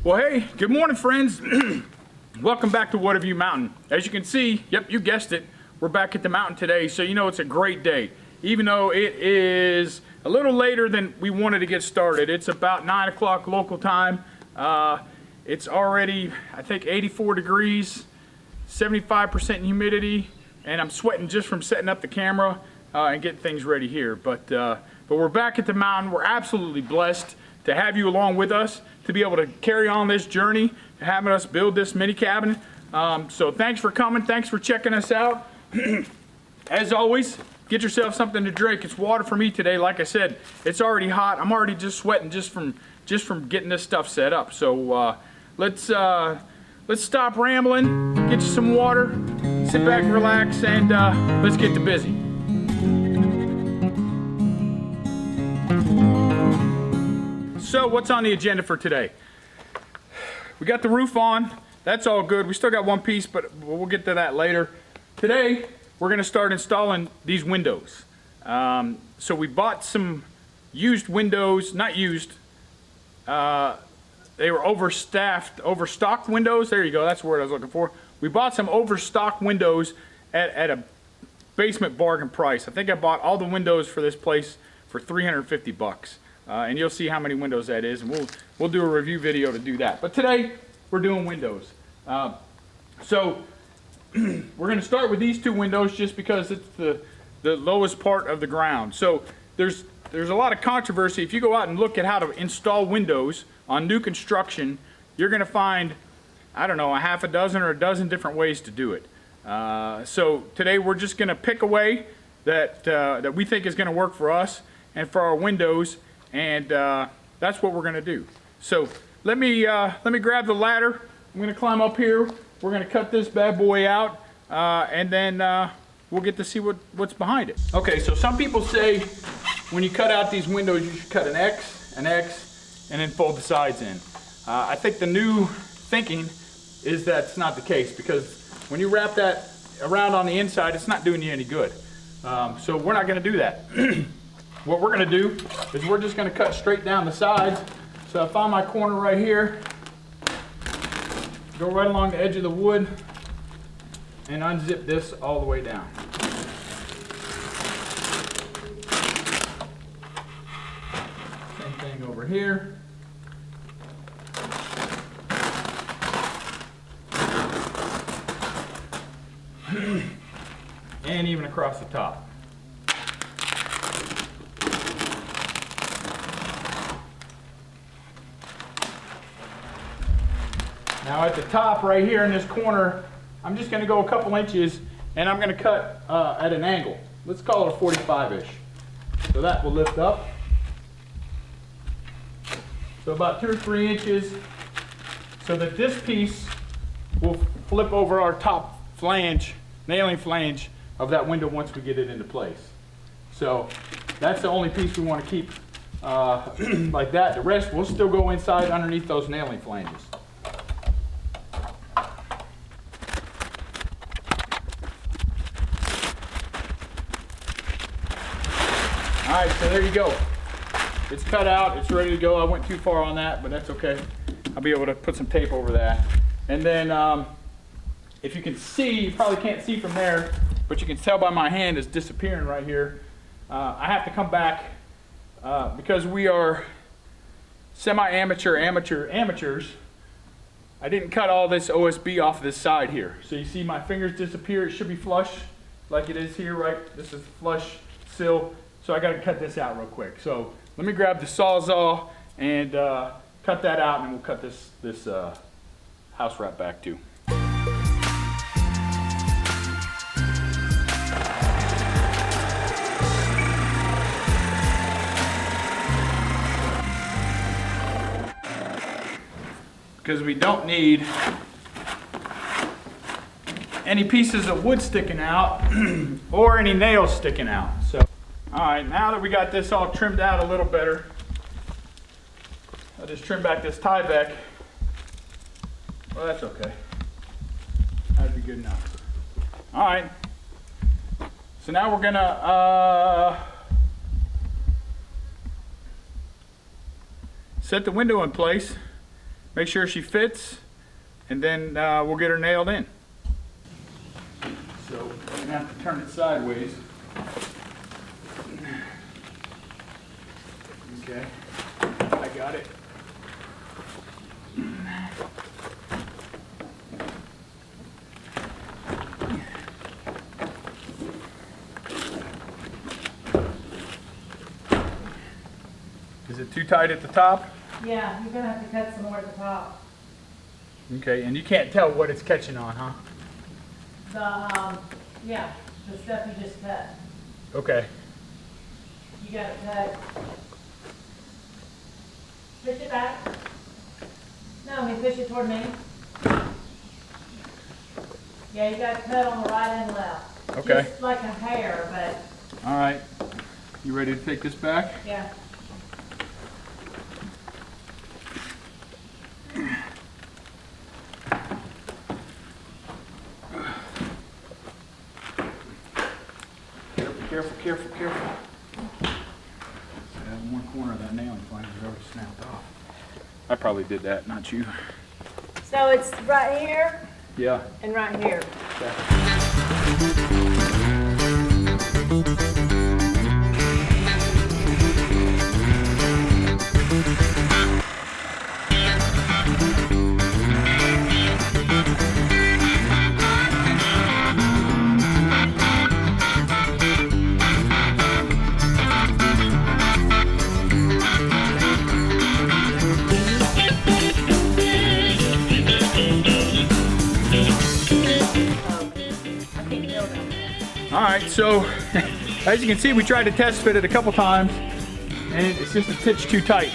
Well, hey, good morning, friends. Welcome back to Watavue Mountain. As you can see, yep, you guessed it, we're back at the mountain today, so you know it's a great day. Even though it is a little later than we wanted to get started. It's about 9 o'clock local time. It's already, I think, 84 degrees, 75% humidity, and I'm sweating just from setting up the camera and getting things ready here. But we're back at the mountain. We're absolutely blessed to have you along with us, to be able to carry on this journey, having us build this mini cabin. So thanks for coming, thanks for checking us out. As always, get yourself something to drink. It's water for me today. Like I said, it's already hot. I'm already just sweating just from getting this stuff set up. So let's stop rambling, get you some water, sit back and relax, and let's get to busy. So what's on the agenda for today? We got the roof on. That's all good. We still got one piece, but we'll get to that later. Today, we're going to start installing these windows. So we bought some used windows, not used. They were overstocked windows. There you go. That's the word I was looking for. We bought some overstocked windows at a basement bargain price. I think I bought all the windows for this place for 350 bucks. And you'll see how many windows that is, and we'll do a review video to do that. But today we're doing windows. So we're going to start with these two windows just because it's the lowest part of the ground. So there's a lot of controversy. If you go out and look at how to install windows on new construction, you're going to find, I don't know, a half a dozen or a dozen different ways to do it. So today we're just going to pick a way that we think is going to work for us and for our windows. And that's what we're going to do. So let me grab the ladder. I'm going to climb up here. We're going to cut this bad boy out, and then we'll get to see what's behind it. Okay, so some people say when you cut out these windows, you should cut an X, and then fold the sides in. I think the new thinking is that's not the case, because when you wrap that around on the inside, it's not doing you any good. So we're not going to do that. What we're going to do is we're just going to cut straight down the sides. So I found my corner right here, go right along the edge of the wood, and unzip this all the way down. Same thing over here. And even across the top. Now at the top right here in this corner, I'm just going to go a couple inches, and I'm going to cut at an angle. Let's call it a 45-ish. So that will lift up. So about 2 or 3 inches, so that this piece will flip over our top flange, nailing flange of that window once we get it into place. So that's the only piece we want to keep like that. The rest will still go inside underneath those nailing flanges. All right, so there you go. It's cut out, it's ready to go. I went too far on that, but that's okay. I'll be able to put some tape over that. And then, if you can see, you probably can't see from there, but you can tell by my hand is disappearing right here. I have to come back because we are amateurs. I didn't cut all this OSB off this side here. So you see my fingers disappear. It should be flush like it is here, right? This is flush sill. So I got to cut this out real quick. So let me grab the Sawzall and cut that out, and then we'll cut this house wrap back too. Because we don't need any pieces of wood sticking out or any nails sticking out. So. All right, now that we got this all trimmed out a little better, I'll just trim back this tie back. Well, that's okay. That'd be good enough. All right. So now we're gonna set the window in place. make sure she fits, and then we'll get her nailed in. So I'm gonna have to turn it sideways. Okay, I got it. Is it too tight at the top? Yeah, you're gonna have to cut some more at the top. Okay, and you can't tell what it's catching on, huh? Yeah, the stuff you just cut. Okay. You gotta cut. Push it back. No, I mean push it toward me. Yeah, you gotta cut on the right and left. Okay. Just like a hair, but. All right. You ready to take this back? Yeah. Careful. One corner of that nail flange is already snapped off. I probably did that, not you. So it's right here Yeah. and right here. All right, so as you can see, we tried to test fit it a couple times, and it's just a titch too tight.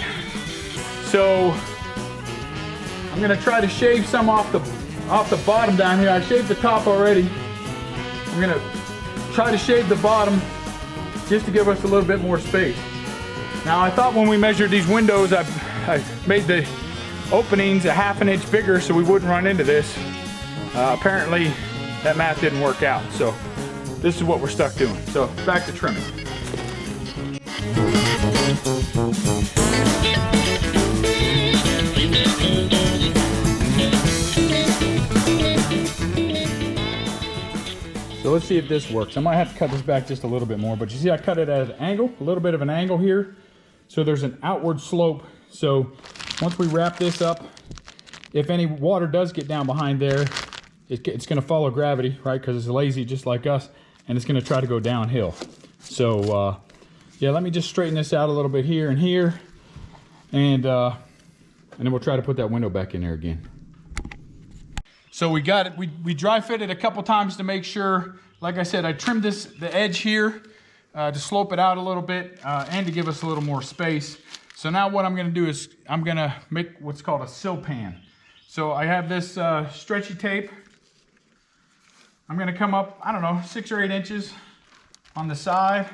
So I'm gonna try to shave some off the bottom down here. I shaved the top already. I'm gonna try to shave the bottom just to give us a little bit more space. Now I thought when we measured these windows, I made the openings a ½ an inch bigger so we wouldn't run into this. Apparently that math didn't work out. So this is what we're stuck doing. So back to trimming. So let's see if this works. I might have to cut this back just a little bit more, but you see I cut it at an angle, a little bit of an angle here. So there's an outward slope. So once we wrap this up, if any water does get down behind there, it's gonna follow gravity, right? Because it's lazy just like us, and it's gonna try to go downhill. So yeah, let me just straighten this out a little bit here and here, and then we'll try to put that window back in there again. So we got it, we dry fit it a couple times to make sure. Like I said, I trimmed the edge here to slope it out a little bit and to give us a little more space. So now what I'm gonna do is I'm gonna make what's called a sill pan. So I have this stretchy tape. I'm gonna come up, I don't know, 6 or 8 inches on the side,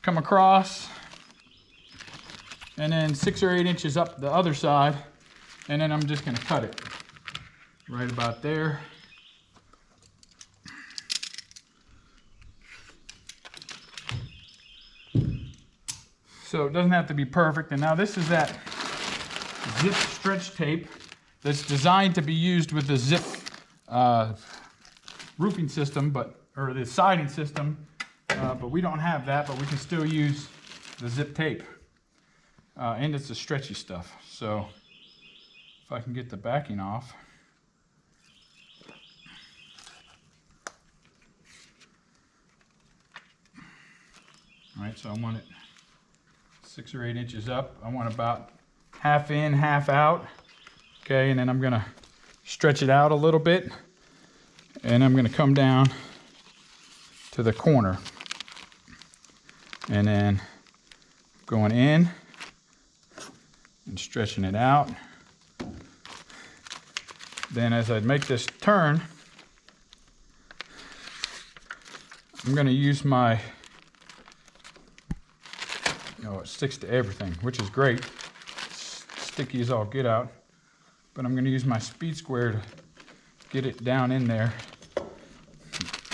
come across, and then 6 or 8 inches up the other side, and then I'm just gonna cut it right about there. So it doesn't have to be perfect. And now this is that zip stretch tape that's designed to be used with the zip roofing system, or the siding system, but we don't have that, but we can still use the zip tape. And it's the stretchy stuff. So if I can get the backing off. All right, so I want it 6 or 8 inches up. I want about half in, half out. Okay, and then I'm gonna stretch it out a little bit, and I'm gonna come down to the corner, and then going in and stretching it out. Then as I make this turn, I'm gonna use my, it sticks to everything, which is great. It's sticky as all get out. But I'm going to use my speed square to get it down in there,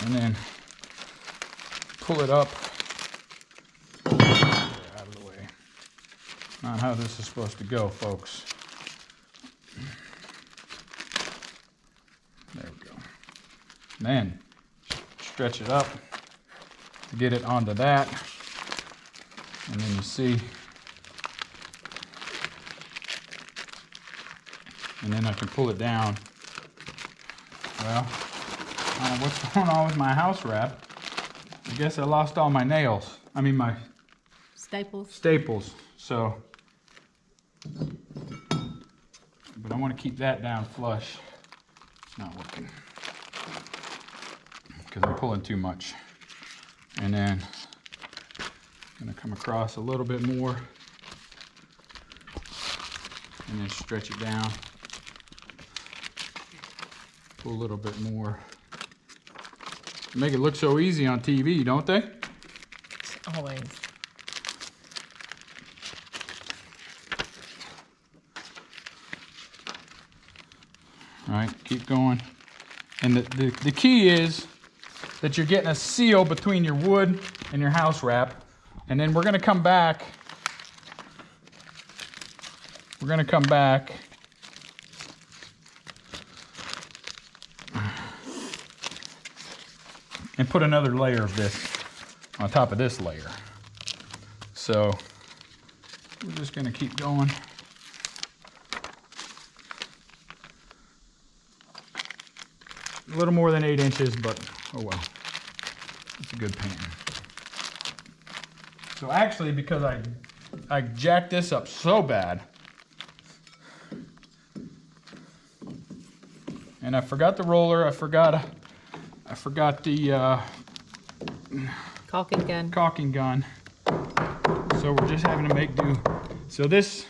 and then pull it up. Out of the way. Not how this is supposed to go, folks. Then stretch it up to get it onto that. And then you see, and then I can pull it down. Well, I don't know what's going on with my house wrap. I guess I lost all my nails. I mean my staples. So, but I want to keep that down flush. It's not working because I'm pulling too much. And then I'm gonna come across a little bit more and then stretch it down. Pull a little bit more. They make it look so easy on TV, don't they? Always. All right, keep going. And the key is that you're getting a seal between your wood and your house wrap. And then we're gonna come back. We're gonna come back and put another layer of this on top of this layer. So we're just gonna keep going. A little more than 8 inches, but oh well, it's a good painting. So actually, because I jacked this up so bad, and I forgot the roller, I forgot the caulking gun. So we're just having to make do. So this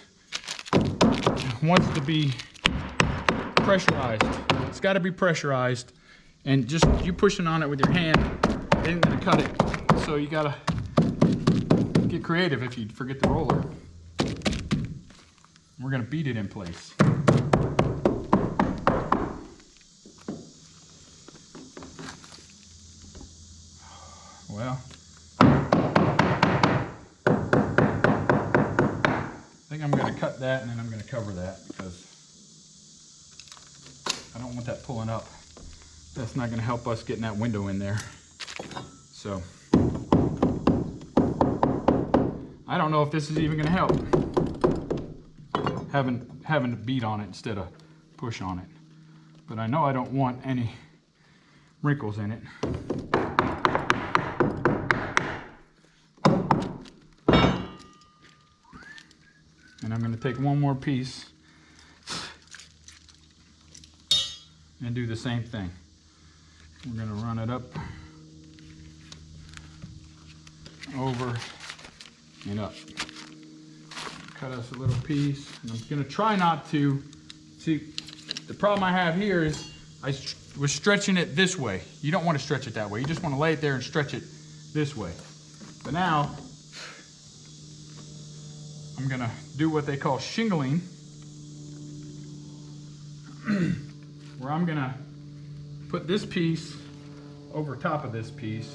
wants to be pressurized. It's got to be pressurized, and just you pushing on it with your hand isn't gonna cut it. So you gotta get creative if you forget the roller. We're gonna beat it in place. Well, I think I'm gonna cut that and then I'm gonna cover that because I don't want that pulling up. That's not gonna help us getting that window in there. So, I don't know if this is even gonna help. Having to beat on it instead of push on it. But I know I don't want any wrinkles in it. And I'm gonna take one more piece and do the same thing. We're gonna run it up, over, and up. Cut us a little piece. And I'm gonna try not to, see, the problem I have here is I was stretching it this way. You don't wanna stretch it that way. You just wanna lay it there and stretch it this way. But now, I'm gonna do what they call shingling, where I'm gonna put this piece over top of this piece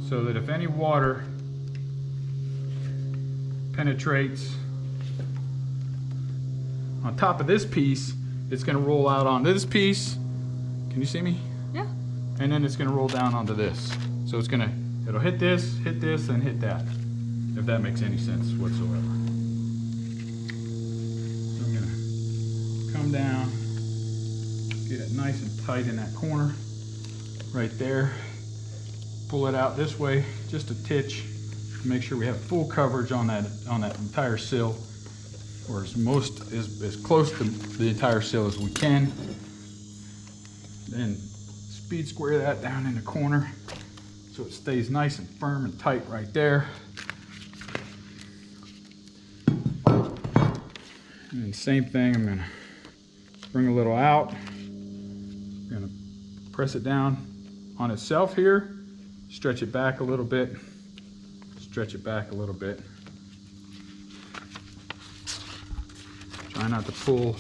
so that if any water penetrates on top of this piece, it's gonna roll out onto this piece. Can you see me? Yeah. And then it's gonna roll down onto this. So it'll hit this, and hit that, if that makes any sense whatsoever. I'm gonna come down, get it nice and tight in that corner, right there. Pull it out this way, just a titch, to make sure we have full coverage on that entire sill, or as close to the entire sill as we can. Then speed square that down in the corner, so it stays nice and firm and tight right there. And the same thing, I'm gonna bring a little out. I'm gonna press it down on itself here, stretch it back a little bit, stretch it back a little bit. Try not to pull,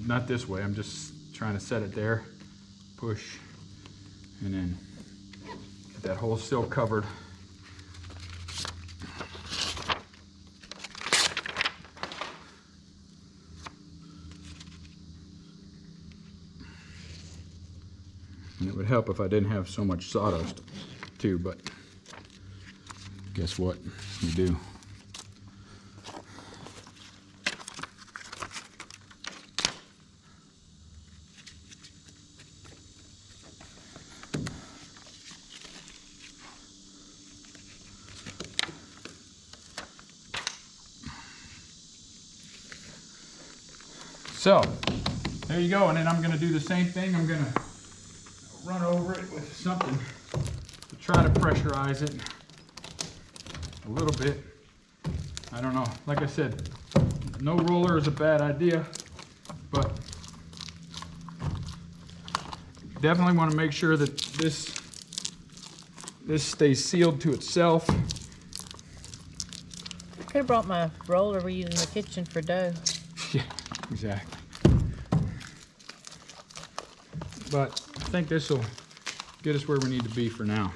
not this way, I'm just trying to set it there, push, and then get that whole sill covered. And it would help if I didn't have so much sawdust too, but guess what? We do. So, there you go, and then I'm going to do the same thing. I'm going to run over it with something to try to pressurize it a little bit. I don't know. Like I said, no roller is a bad idea, but definitely want to make sure that this stays sealed to itself. I could have brought my roller we use in the kitchen for dough. Yeah, exactly. But I think this will get us where we need to be for now.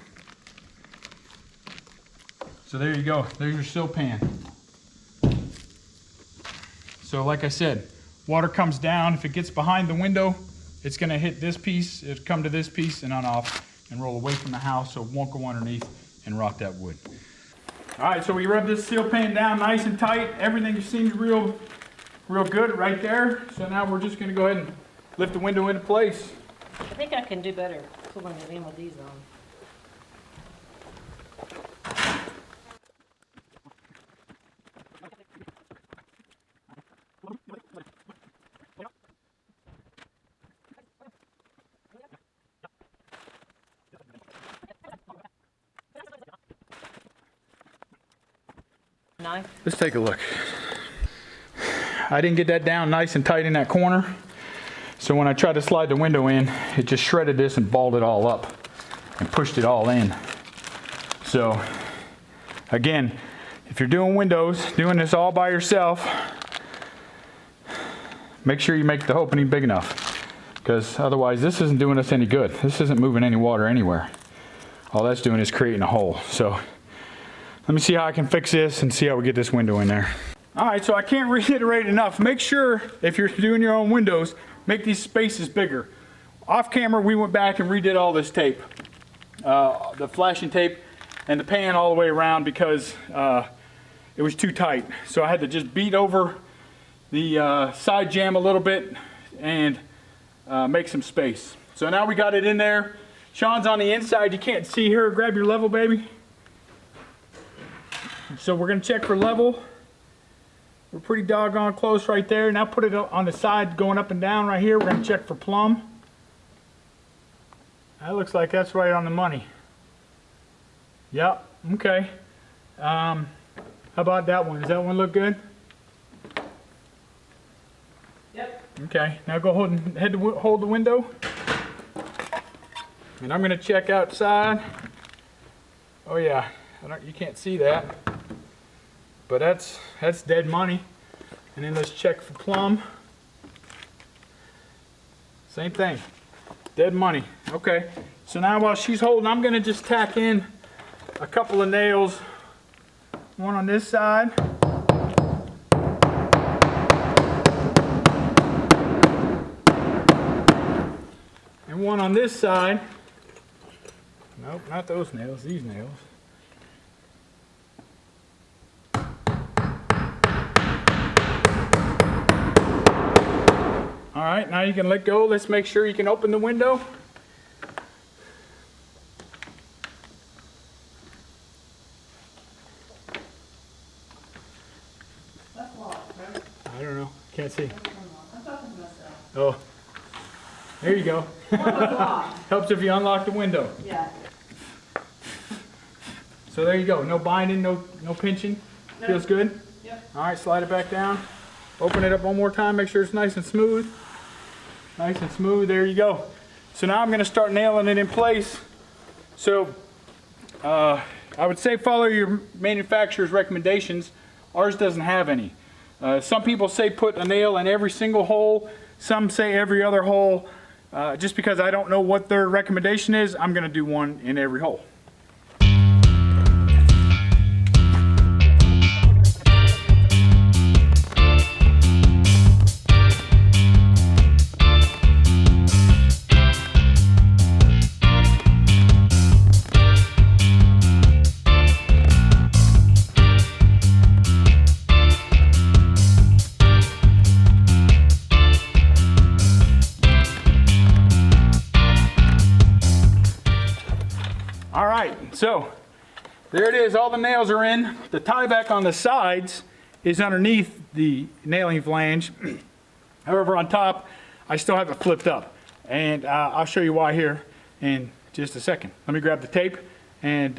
So there you go. There's your sill pan. So like I said, water comes down. If it gets behind the window, it's going to hit this piece. It'll come to this piece and on off and roll away from the house so it won't go underneath and rot that wood. All right, so we rub this sill pan down nice and tight. Everything seems real good right there. So now we're just going to go ahead and lift the window into place. I think I can do better pulling it in with these on. Knife. Let's take a look. I didn't get that down nice and tight in that corner. So when I tried to slide the window in, it just shredded this and balled it all up and pushed it all in. So again, if you're doing windows, doing this all by yourself, make sure you make the opening big enough, because otherwise this isn't doing us any good. This isn't moving any water anywhere. All that's doing is creating a hole. So let me see how I can fix this and see how we get this window in there. All right, so I can't reiterate enough. Make sure if you're doing your own windows, make these spaces bigger. Off camera, we went back and redid all this tape, the flashing tape and the pan all the way around, because it was too tight. So I had to just beat over the side jamb a little bit and make some space. So now we got it in there. Sean's on the inside. You can't see her. Grab your level, baby. So we're gonna check for level. We're pretty doggone close right there. Now put it on the side going up and down right here. We're going to check for plumb. That looks like that's right on the money. Yep, okay. How about that one? Does that one look good? Yep. Okay, now go hold the window. And I'm going to check outside. Oh yeah, you can't see that. But that's dead money. And then let's check for plumb. Same thing, dead money. Okay, so now while she's holding, I'm gonna just tack in a couple of nails. One on this side. And one on this side. Nope, not those nails, these nails. All right, now you can let go. Let's make sure you can open the window. That's locked, right? I don't know, can't see. I'm talking to myself. Oh, there you go. Helps if you unlock the window. Yeah. So there you go, no binding, no pinching. Nope. Feels good? Yep. All right, slide it back down. Open it up one more time, make sure it's nice and smooth. Nice and smooth, there you go. So now I'm gonna start nailing it in place. So I would say follow your manufacturer's recommendations. Ours doesn't have any. Some people say put a nail in every single hole. Some say every other hole. Just because I don't know what their recommendation is, I'm gonna do one in every hole. So there it is, all the nails are in. The tie back on the sides is underneath the nailing flange. However, on top, I still have it flipped up. And I'll show you why here in just a second. Let me grab the tape and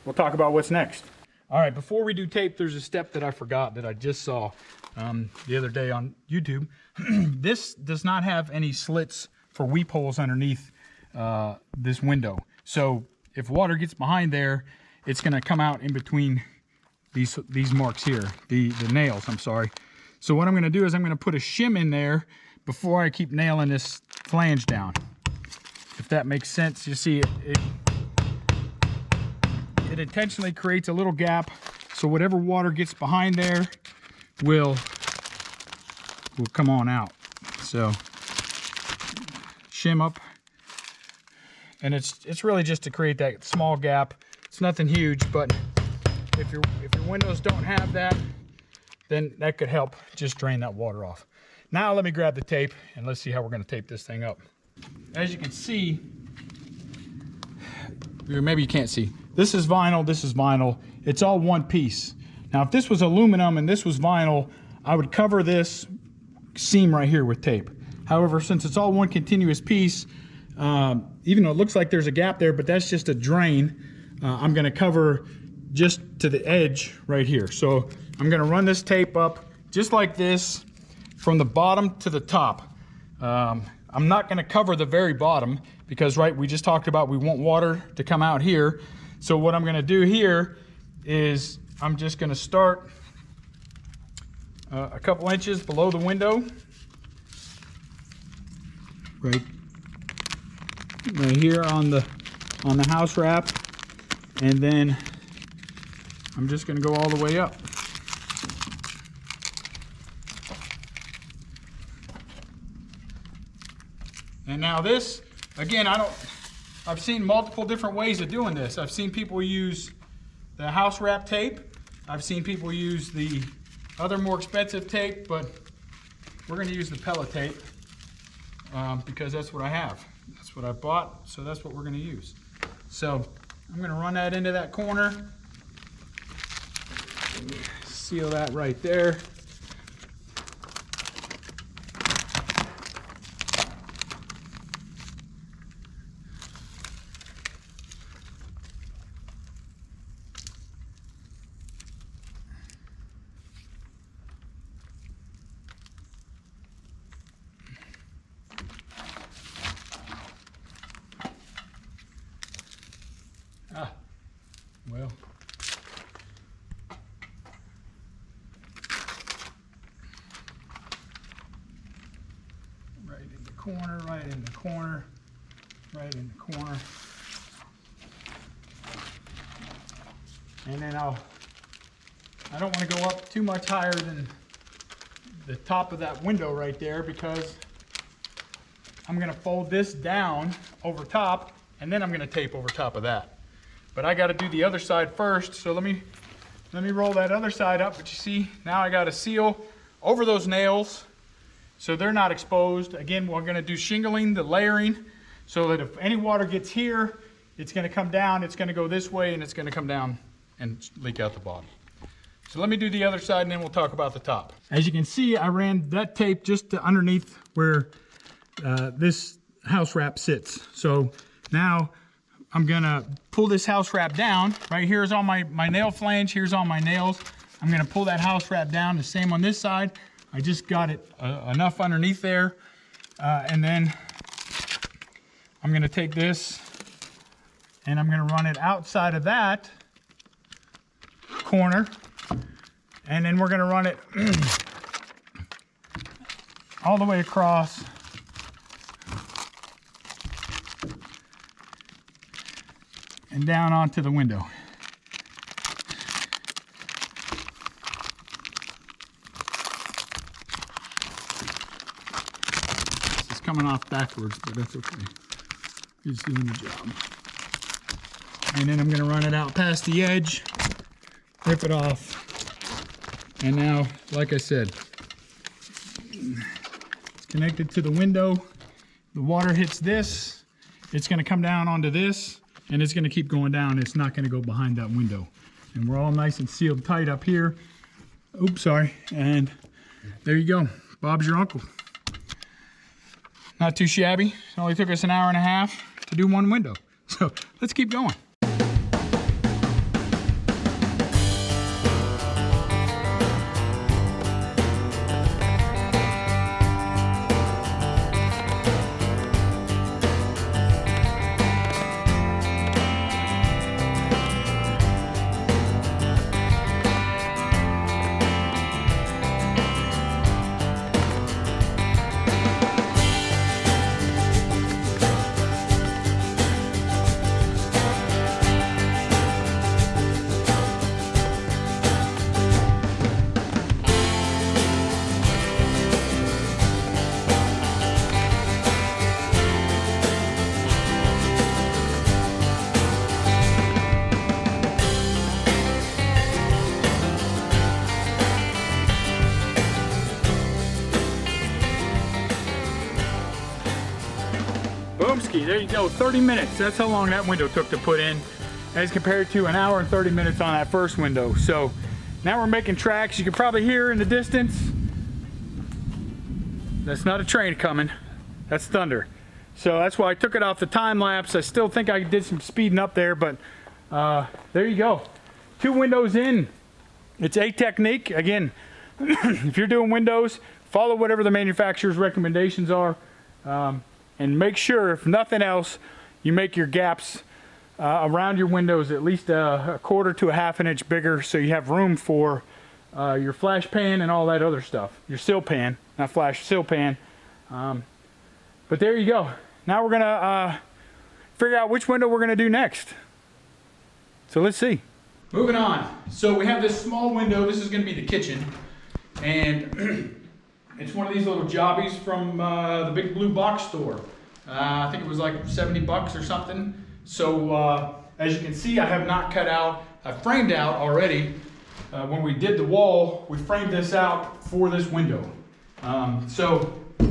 we'll talk about what's next. All right, before we do tape, there's a step that I forgot that I just saw the other day on YouTube. This does not have any slits for weep holes underneath this window. So if water gets behind there, it's gonna come out in between these marks here, the nails, I'm sorry. So what I'm gonna do is I'm gonna put a shim in there before I keep nailing this flange down. If that makes sense, you see it intentionally creates a little gap so whatever water gets behind there will come on out. So shim up, and it's really just to create that small gap. It's nothing huge, but if your windows don't have that, then that could help just drain that water off. Now let me grab the tape and let's see how we're going to tape this thing up. As you can see, or maybe you can't see, this is vinyl, it's all one piece. Now if this was aluminum and this was vinyl, I would cover this seam right here with tape. However, since it's all one continuous piece, even though it looks like there's a gap there, but that's just a drain, I'm gonna cover just to the edge right here. So I'm gonna run this tape up just like this from the bottom to the top. I'm not gonna cover the very bottom because, right, we just talked about we want water to come out here. So what I'm gonna do here is I'm just gonna start a couple inches below the window. Right here on the house wrap, and then I'm just going to go all the way up. And now this, again, I've seen multiple different ways of doing this. I've seen people use the house wrap tape. I've seen people use the other more expensive tape, but we're going to use the pellet tape because that's what I have. That's what I bought, so that's what we're going to use. So I'm going to run that into that corner. Seal that right there. Well, right in the corner, right in the corner, right in the corner. And then I don't want to go up too much higher than the top of that window right there because I'm going to fold this down over top and then I'm going to tape over top of that. But I got to do the other side first, so let me roll that other side up. But you see, now I got to seal over those nails so they're not exposed. Again, we're going to do shingling, the layering, so that if any water gets here, it's going to come down, it's going to go this way, and it's going to come down and leak out the bottom. So let me do the other side, and then we'll talk about the top. As you can see, I ran that tape just to underneath where this house wrap sits. So now I'm gonna pull this house wrap down. Right here's all my nail flange, here's all my nails. I'm gonna pull that house wrap down, the same on this side. I just got it enough underneath there. And then I'm gonna take this and I'm gonna run it outside of that corner. And then we're gonna run it all the way across and down onto the window. This is coming off backwards, but that's okay. It's doing the job. And then I'm gonna run it out past the edge, rip it off. And now, like I said, it's connected to the window. The water hits this, it's gonna come down onto this. and it's gonna keep going down. It's not gonna go behind that window. And we're all nice and sealed tight up here. Oops, sorry. And there you go. Bob's your uncle. Not too shabby. It only took us an hour and a half to do one window. So let's keep going. Boomski, there you go, 30 minutes. That's how long that window took to put in as compared to an hour and 30 minutes on that first window. So now we're making tracks. You can probably hear in the distance. That's not a train coming, that's thunder. So that's why I took it off the time lapse. I still think I did some speeding up there, but there you go. 2 windows in. It's a technique. Again, if you're doing windows, follow whatever the manufacturer's recommendations are. And make sure, if nothing else, you make your gaps around your windows at least a quarter to a half an inch bigger, so you have room for your flash pan and all that other stuff. Your sill pan, not flash, sill pan. But there you go. Now we're gonna figure out which window we're gonna do next. So let's see. Moving on. So we have this small window. This is gonna be the kitchen. And it's one of these little jobbies from the Big Blue Box store. I think it was like 70 bucks or something. So as you can see, I have not cut out, I framed out already. When we did the wall, we framed this out for this window. So a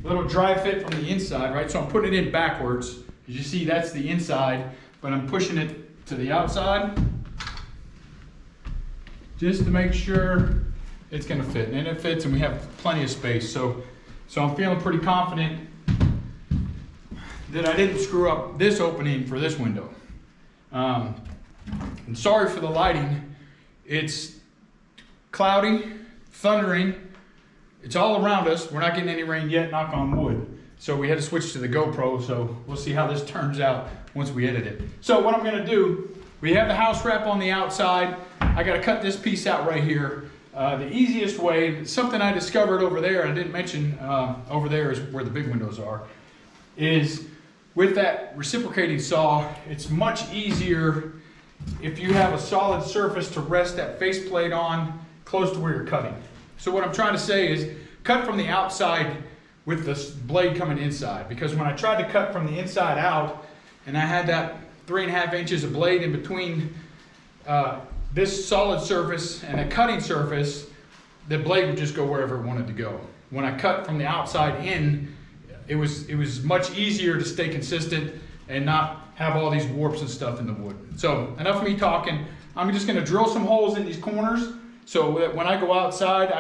little dry fit from the inside, right? So I'm putting it in backwards. As you see, that's the inside, but I'm pushing it to the outside just to make sure it's gonna fit, and it fits, and we have plenty of space. So I'm feeling pretty confident that I didn't screw up this opening for this window. And sorry for the lighting. It's cloudy, thundering. It's all around us. We're not getting any rain yet, knock on wood. So we had to switch to the GoPro, so we'll see how this turns out once we edit it. So what I'm gonna do, we have the house wrap on the outside. I gotta cut this piece out right here. The easiest way, something I discovered over there, I didn't mention over there is where the big windows are, is with that reciprocating saw, it's much easier if you have a solid surface to rest that faceplate on close to where you're cutting. So what I'm trying to say is cut from the outside with the blade coming inside, because when I tried to cut from the inside out and I had that 3.5 inches of blade in between this solid surface and a cutting surface, the blade would just go wherever it wanted to go. When I cut from the outside in, it was much easier to stay consistent and not have all these warps and stuff in the wood. So enough of me talking. I'm just gonna drill some holes in these corners so that when I go outside,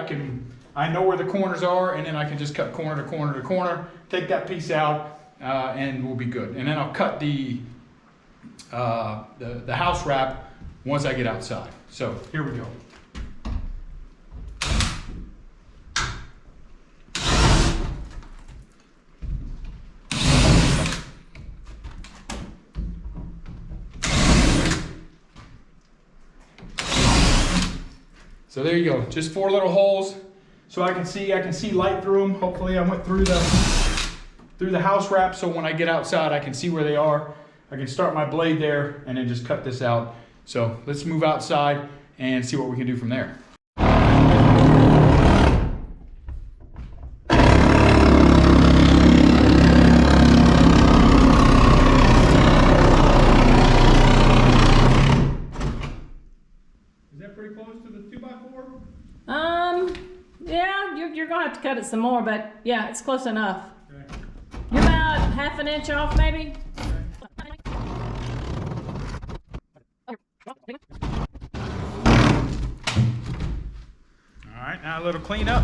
I know where the corners are, and then I can just cut corner to corner to corner, take that piece out, and we'll be good. And then I'll cut the house wrap once I get outside. So here we go. So there you go, just 4 little holes so I can see light through them. Hopefully I went through the house wrap, so when I get outside I can see where they are. I can start my blade there and then just cut this out. So let's move outside and see what we can do from there. Is that pretty close to the 2x4? Yeah, you're gonna have to cut it some more, but yeah, it's close enough. Okay. You're about 1/2 inch off, maybe. All right, now a little cleanup.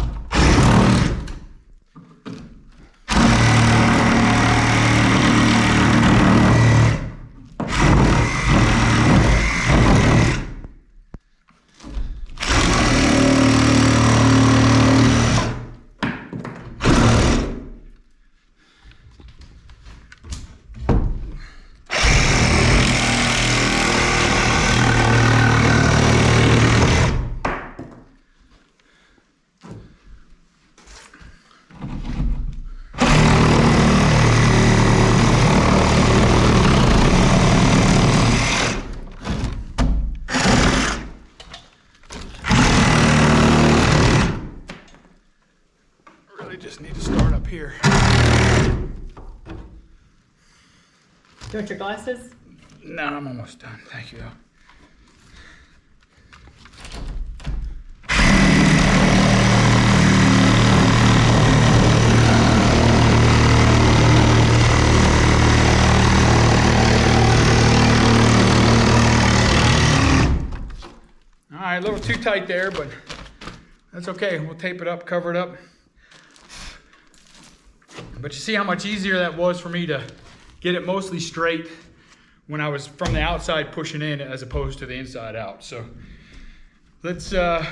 Just need to start up here. You want your glasses? No, I'm almost done. Thank you. All right, a little too tight there, but that's okay. We'll tape it up, cover it up. But you see how much easier that was for me to get it mostly straight when I was from the outside pushing in as opposed to the inside out. So let's get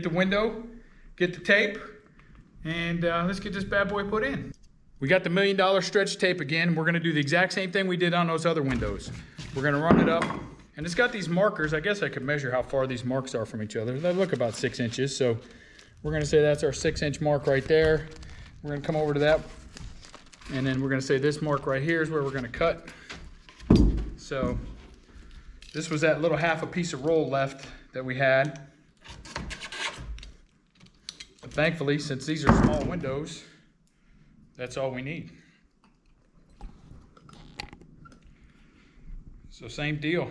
the window, get the tape, and let's get this bad boy put in. We got the $1 million stretch tape again. We're gonna do the exact same thing we did on those other windows. We're gonna run it up, and it's got these markers. I guess I could measure how far these marks are from each other. They look about 6 inches, so we're gonna say that's our 6-inch mark right there. We're gonna come over to that, and then we're gonna say this mark right here is where we're gonna cut. So this was that little half a piece of roll left that we had. But thankfully, since these are small windows, that's all we need. So same deal.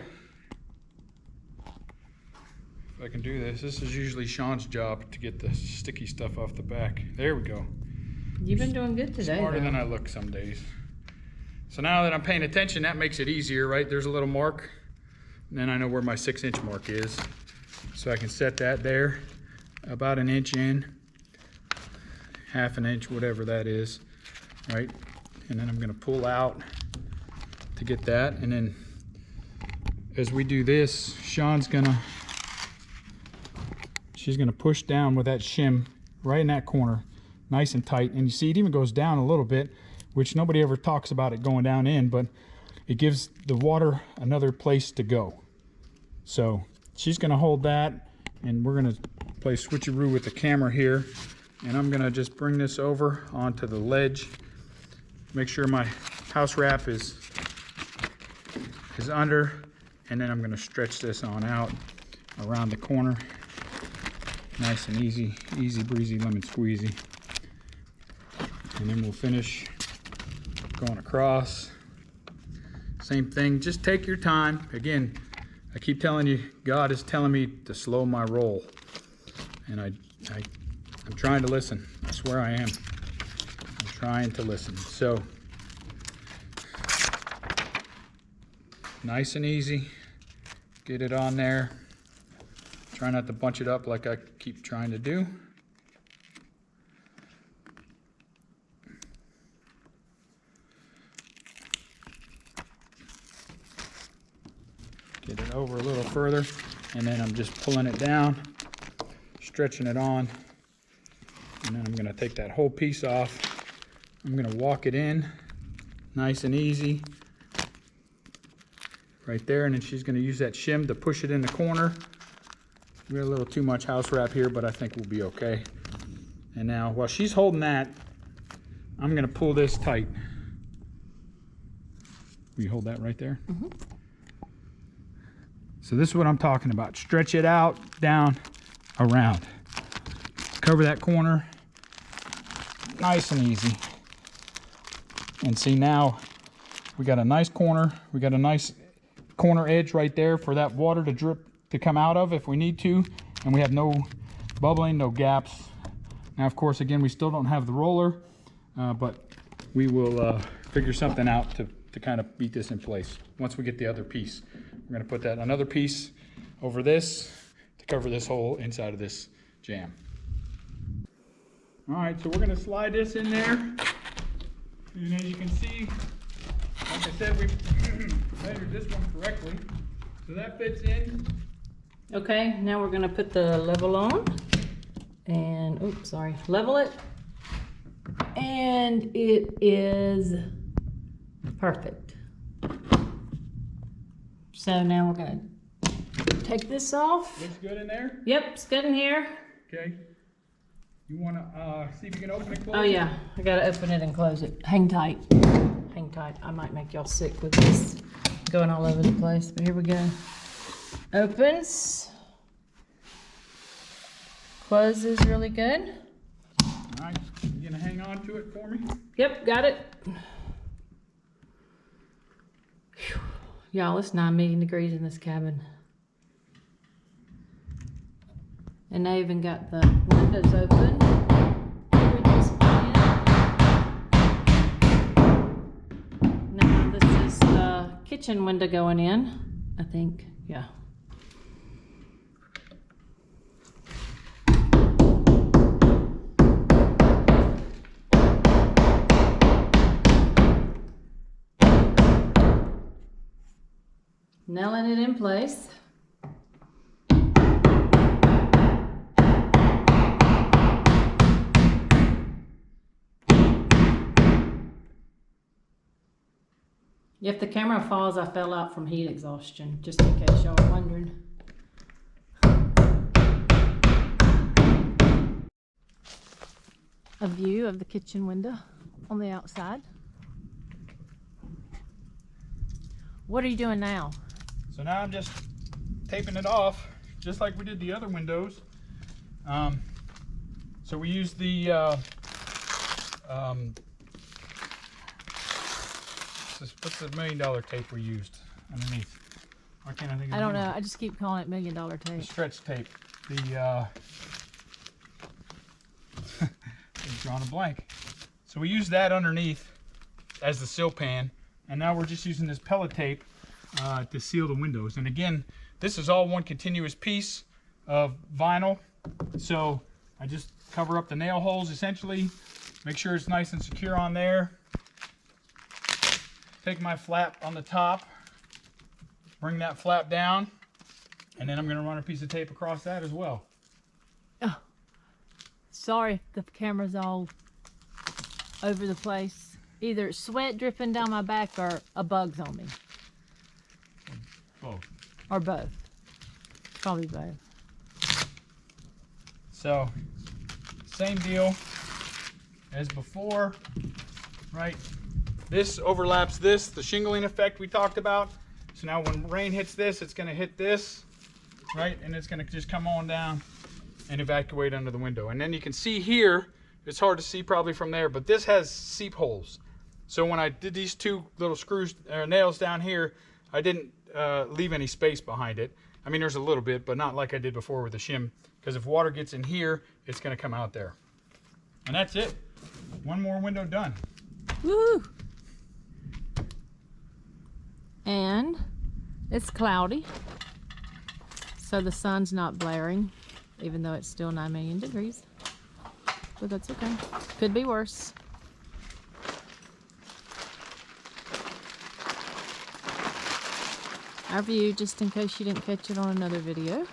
I can do this. This is usually Sean's job to get the sticky stuff off the back. There we go. You've been doing good today. Smarter though. than I look some days. So now that I'm paying attention, that makes it easier, right? There's a little mark, and then I know where my 6-inch mark is. So I can set that there, about 1 inch in, 1/2 inch, whatever that is, right? And then I'm gonna pull out to get that, and then as we do this, she's gonna push down with that shim right in that corner, nice and tight. And you see it even goes down a little bit, which nobody ever talks about it going down in, but it gives the water another place to go. So she's gonna hold that, and we're gonna play switcheroo with the camera here. And I'm gonna just bring this over onto the ledge, make sure my house wrap is under, and then I'm gonna stretch this on out around the corner. Nice and easy, easy breezy, lemon squeezy. And then we'll finish going across. Same thing, just take your time. Again, I keep telling you, God is telling me to slow my roll. And I'm trying to listen. I swear I am. I'm trying to listen. So, nice and easy. Get it on there. Try not to bunch it up like I keep trying to do. Get it over a little further, and then I'm just pulling it down, stretching it on, and then I'm gonna take that whole piece off. I'm gonna walk it in, nice and easy, right there, and then she's gonna use that shim to push it in the corner. We got a little too much house wrap here, but I think we'll be okay. And now, while she's holding that, I'm gonna pull this tight. Will you hold that right there? Mm-hmm. So this is what I'm talking about. Stretch it out, down, around. Cover that corner, nice and easy. And see now, we got a nice corner. We got a nice corner edge right there for that water to drip, to come out of if we need to. And we have no bubbling, no gaps. Now, of course, again, we still don't have the roller, but we will figure something out to to kind of beat this in place. Once we get the other piece, we're going to put that another piece over this to cover this hole inside of this jamb. All right, so we're going to slide this in there, and as you can see, like I said, we measured this one correctly, so that fits in. Okay, now we're gonna put the level on and, oops, sorry, level it. And it is perfect. So now we're gonna take this off. Looks good in there? Yep, it's good in here. Okay. You wanna see if you can open it close? Oh yeah, I gotta open it and close it. Hang tight. Hang tight. I might make y'all sick with this going all over the place, but here we go. Opens. Closes really good. All right, you gonna hang on to it for me? Yep, got it. Y'all, it's 9 million degrees in this cabin. And they even got the windows open. Now this is the kitchen window going in, I think, yeah. Nailing it in place. If the camera falls, I fell out from heat exhaustion, just in case y'all are wondering. A view of the kitchen window on the outside. What are you doing now? So now I'm just taping it off, just like we did the other windows. So we used the what's the $1 million tape we used underneath? Why can't I think of I the don't name? know. I just keep calling it $1 million The tape. stretch tape. The I'm drawing a blank. So we used that underneath as the sill pan, and now we're just using this pellet tape to seal the windows. And again, this is all one continuous piece of vinyl. So I just cover up the nail holes essentially, make sure it's nice and secure on there. Take my flap on the top, bring that flap down, and then I'm going to run a piece of tape across that as well. Oh, sorry, the camera's all over the place. Either sweat dripping down my back or a bug's on me. Both. Or both. Probably both. So, same deal as before, right? This overlaps this, the shingling effect we talked about. So now when rain hits this, it's gonna hit this, right? And it's gonna just come on down and evacuate under the window. And then you can see here, it's hard to see probably from there, but this has seep holes. So when I did these two little screws, nails down here, I didn't leave any space behind it. I mean, there's a little bit, but not like I did before with the shim, because if water gets in here, it's gonna come out there. And that's it. One more window done. Woo! And it's cloudy, so the sun's not blaring, even though it's still 9 million degrees. But that's okay. Could be worse. Our view, just in case you didn't catch it on another video.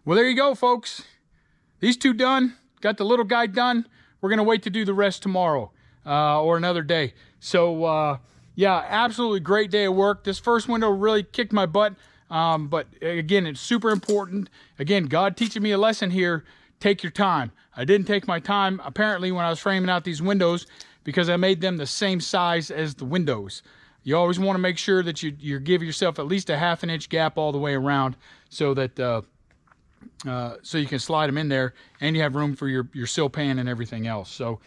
Well, there you go, folks. These two done. Got the little guy done. We're going to wait to do the rest tomorrow or another day. So, yeah, absolutely great day of work. This first window really kicked my butt. But, again, it's super important. Again, God teaching me a lesson here. Take your time. I didn't take my time, apparently, when I was framing out these windows because I made them the same size as the windows. You always want to make sure that you give yourself at least a ½ an inch gap all the way around so that... so you can slide them in there and you have room for your sill pan and everything else. So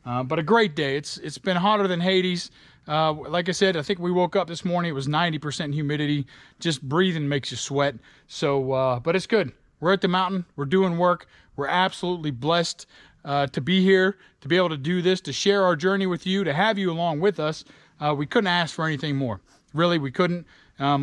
But a great day. It's been hotter than Hades. Like I said, I think we woke up this morning, it was 90% humidity. Just breathing makes you sweat. So, but it's good. We're at the mountain. We're doing work. We're absolutely blessed to be here, to be able to do this, to share our journey with you, to have you along with us. We couldn't ask for anything more. Really, we couldn't.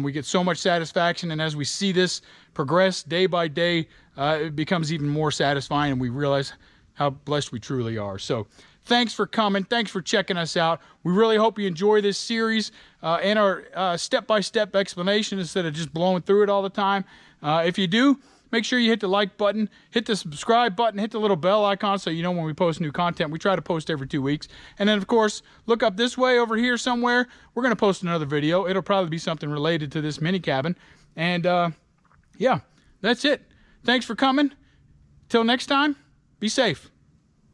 We get so much satisfaction, and as we see this progress day by day, it becomes even more satisfying, and we realize how blessed we truly are. So thanks for coming. Thanks for checking us out. We really hope you enjoy this series and our step-by-step explanation instead of just blowing through it all the time. If you do, make sure you hit the like button, hit the subscribe button, hit the little bell icon so you know when we post new content. We try to post every 2 weeks. And then, of course, look up this way over here somewhere. We're going to post another video. It'll probably be something related to this mini cabin. And, yeah, that's it. Thanks for coming. Till next time, be safe.